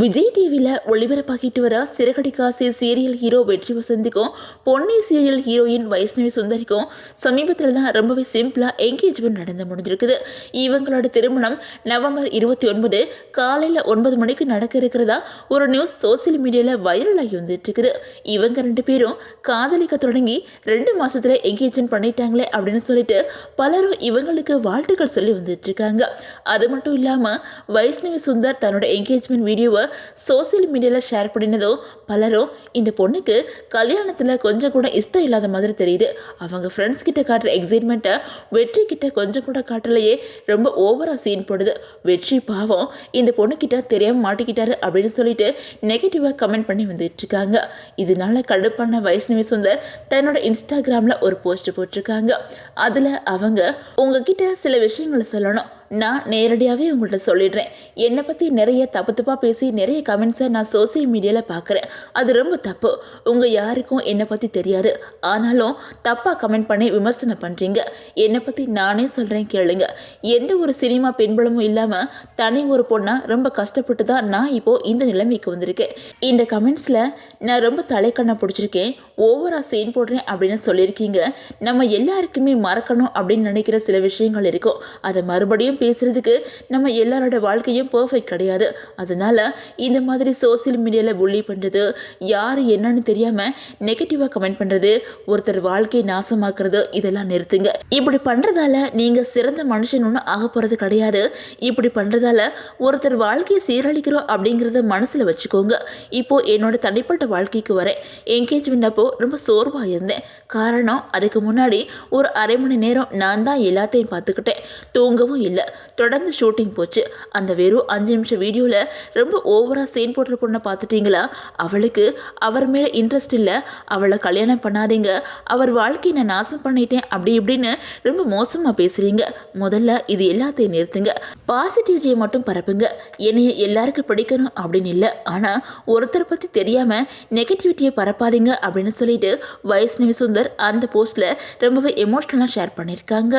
விஜய் டிவியில் ஒளிபரப்பாகிட்டு வர சிறகடி Kashi serial hero வெற்றி வசந்திக்கும் பொன்னி சீரியல் ஹீரோயின் வைஷ்ணவி சுந்தரிக்கும் சமீபத்தில் தான் ரொம்பவே சிம்பிளாக என்கேஜ்மெண்ட் நடந்து முடிஞ்சிருக்குது. இவங்களோட திருமணம் நவம்பர் 29 காலையில் 9 மணிக்கு நடக்க இருக்கிறதா ஒரு நியூஸ் சோசியல் மீடியாவில் வைரலாகி வந்துட்டு இருக்குது. இவங்க 2 பேரும் காதலிக்க தொடங்கி 2 மாதத்தில் என்கேஜ்மெண்ட் பண்ணிட்டாங்களே அப்படின்னு சொல்லிட்டு பலரும் இவங்களுக்கு வாழ்த்துக்கள் சொல்லி வந்துட்டு இருக்காங்க. அது மட்டும் இல்லாமல் வைஷ்ணவி சுந்தர் தன்னோட என்கேஜ்மெண்ட் வீடியோவை சோசியல் மீடியாவில் ஷேர் பண்ணினதோ பலரும் இந்த பொண்ணுக்கு கல்யாணத்தில் கொஞ்சம் கூட இஷ்டம் இல்லாத மாதிரி தெரியுது, அவங்க ஃப்ரெண்ட்ஸ் கிட்ட காட்டுற எக்ஸைட்மெண்ட்டை வெற்றி கிட்ட கொஞ்சம் கூட காட்டலையே, ரொம்ப ஓவராக சீன் போடுது, வெற்றி பாவம் இந்த பொண்ணுக்கிட்ட தெரியாமல் மாட்டிக்கிட்டாரு அப்படின்னு சொல்லிட்டு நெகட்டிவாக கமெண்ட் பண்ணி வந்துட்டு இருக்காங்க. இதனால கடுப்பான வைஷ்ணவி சுந்தர் தன்னோட இன்ஸ்டாகிராமில் ஒரு போஸ்ட் போட்டிருக்காங்க. அதில் அவங்க உங்ககிட்ட சில விஷயங்களை சொல்லணும், நான் நேரடியாகவே உங்கள்கிட்ட சொல்லிடுறேன். என்னை பற்றி நிறைய தப்பாக பேசி நிறைய கமெண்ட்ஸை நான் சோசியல் மீடியாவில் பார்க்குறேன். அது ரொம்ப தப்பு. உங்கள் யாருக்கும் என்னை பற்றி தெரியாது, ஆனாலும் தப்பாக கமெண்ட் பண்ணி விமர்சனம் பண்ணுறீங்க. என்னை பற்றி நானே சொல்கிறேன் கேளுங்க. எந்த ஒரு சினிமா பின்புலமும் இல்லாமல் தனி ஒரு பொண்ணாக ரொம்ப கஷ்டப்பட்டு தான் நான் இப்போது இந்த நிலைமைக்கு வந்திருக்கேன். இந்த கமெண்ட்ஸில் நான் ரொம்ப தலைக்கண்ணை பிடிச்சிருக்கேன், ஓவராக சீன் போடுறேன் அப்படின்னு சொல்லியிருக்கீங்க. நம்ம எல்லாருக்குமே மறக்கணும் அப்படின்னு நினைக்கிற சில விஷயங்கள் இருக்கும். அதை மறுபடியும் பேசுறதுக்கு நம்ம எல்லாரோட வாழ்க்கையும் பெர்ஃபெக்ட் கிடையாது. அதனால இந்த மாதிரி சோசியல் மீடியாவில் புள்ளி பண்ணுறது, யார் என்னன்னு தெரியாமல் நெகட்டிவாக கமெண்ட் பண்ணுறது, ஒருத்தர் வாழ்க்கையை நாசமாக்குறது, இதெல்லாம் நிறுத்துங்க. இப்படி பண்ணுறதால நீங்கள் சிறந்த மனுஷன் ஒன்றும் ஆக போகிறது கிடையாது. இப்படி பண்ணுறதால ஒருத்தர் வாழ்க்கையை சீரழிக்கிறோம் அப்படிங்கிறத மனசில் வச்சுக்கோங்க. இப்போது என்னோட தனிப்பட்ட வாழ்க்கைக்கு வரேன். என்கேஜ்மெண்ட் அப்போ ரொம்ப சோர்வாக இருந்தேன். காரணம், அதுக்கு முன்னாடி ஒரு அரை மணி நேரம் நான் தான் எல்லாத்தையும் பார்த்துக்கிட்டேன். தூங்கவும் இல்லை. தொடர்ந்து ஷூட்டிங் போச்சு. அந்த வெறும் 5 நிமிஷம் வீடியோவில் ரொம்ப ஓவராக சீன் போடுற பொண்ணை பார்த்துட்டிங்களா? அவளுக்கு அவர் மேலே இன்ட்ரெஸ்ட் இல்லை, அவளை கல்யாணம் பண்ணாதீங்க, அவர் வாழ்க்கையை நான் நாசம் பண்ணிட்டேன் அப்படி இப்படின்னு ரொம்ப மோசமாக பேசுகிறீங்க. முதல்ல இது எல்லாத்தையும் நிறுத்துங்க. பாசிட்டிவிட்டியை மட்டும் பரப்புங்க. என்னைய எல்லாருக்கும் பிடிக்கணும் அப்படின்னு இல்லை, ஆனால் ஒருத்தரை பற்றி தெரியாமல் நெகட்டிவிட்டியை பரப்பாதீங்க அப்படின்னு சொல்லிட்டு வைஷ்ணவி சுந்தர் அந்த போஸ்ட்டில் ரொம்பவே எமோஷ்னலாக ஷேர் பண்ணியிருக்காங்க.